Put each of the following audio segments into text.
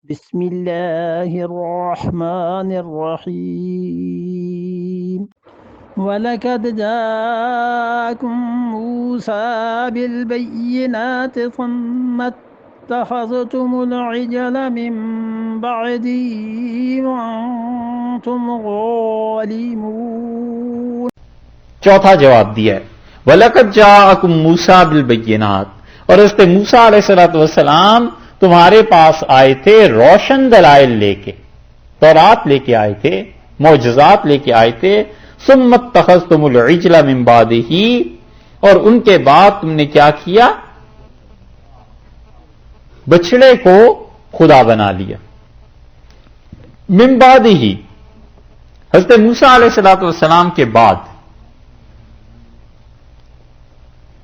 بسم الله الرحمن الرحيم وَلَقَدْ جَاءَكُم مُوسَى بِالْبَيِّنَاتِ ثُمَّ اتَّخَذْتُمُ الْعِجْلَ مِن بَعْدِهِ وَأَنتُمْ ظَالِمُونَ۔ چوتھا جواب دیا ہے وَلَقَدْ جَاءَكُم مُوسَىٰ بِالْبَيِّنَاتِ، اور حضرت موسیٰ علیہ السلام تمہارے پاس آئے تھے روشن دلائل لے کے، تورات لے کے آئے تھے، معجزات لے کے آئے تھے۔ ثُمَّ اتَّخَذْتُمُ الْعِجْلَ مِن بَعْدِهِ، اور ان کے بعد تم نے کیا کیا؟ بچڑے کو خدا بنا لیا۔ من بعدہ، حضرت موسیٰ علیہ السلام کے بعد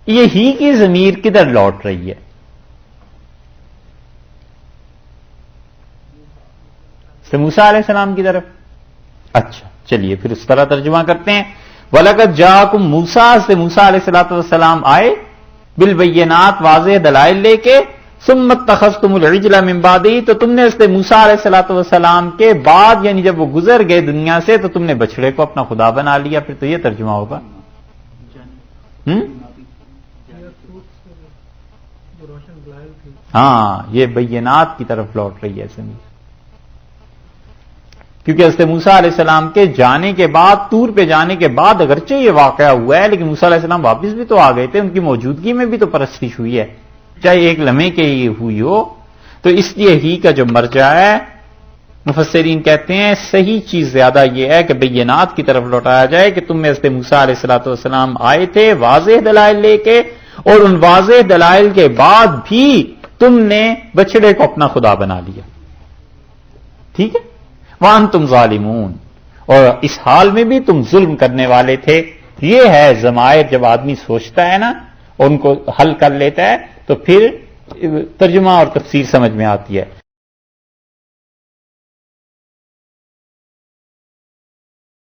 یہ ہی کی ضمیر کدھر لوٹ رہی ہے؟ موسیٰ علیہ السلام کی طرف۔ اچھا چلیے پھر اس طرح ترجمہ کرتے ہیں، وَلَقَدْ جَاءَكُم مُوسَىٰ، سے موسیٰ علیہ السلام آئے، بالبینات واضح دلائل لے کے، ثُمَّ اتَّخَذْتُمُ الْعِجْلَ مِن بَعْدِهِ، تو تم نے حضرت موسیٰ علیہ السلام کے بعد، یعنی جب وہ گزر گئے دنیا سے، تو تم نے بچڑے کو اپنا خدا بنا لیا۔ پھر تو یہ ترجمہ ہوگا ہاں، یہ بینات کی طرف لوٹ رہی ہے زمین، کیونکہ حضرت موسیٰ علیہ السلام کے جانے کے بعد، طور پہ جانے کے بعد اگرچہ یہ واقعہ ہوا ہے، لیکن موسیٰ علیہ السلام واپس بھی تو آ گئے تھے، ان کی موجودگی میں بھی تو پرستش ہوئی ہے، چاہے ایک لمحے کے ہی ہوئی ہو۔ تو اس لیے ہی کا جو مرجع ہے، مفسرین کہتے ہیں صحیح چیز زیادہ یہ ہے کہ بینات کی طرف لوٹایا جائے کہ تم میں حضرت موسیٰ علیہ السلام آئے تھے واضح دلائل لے کے، اور ان واضح دلائل کے بعد بھی تم نے بچڑے کو اپنا خدا بنا لیا۔ ٹھیک ہے، وَأَنْتُمْ ظَالِمُونَ، اور اس حال میں بھی تم ظلم کرنے والے تھے۔ یہ ہے ضمائر، جب آدمی سوچتا ہے نا اور ان کو حل کر لیتا ہے تو پھر ترجمہ اور تفسیر سمجھ میں آتی ہے۔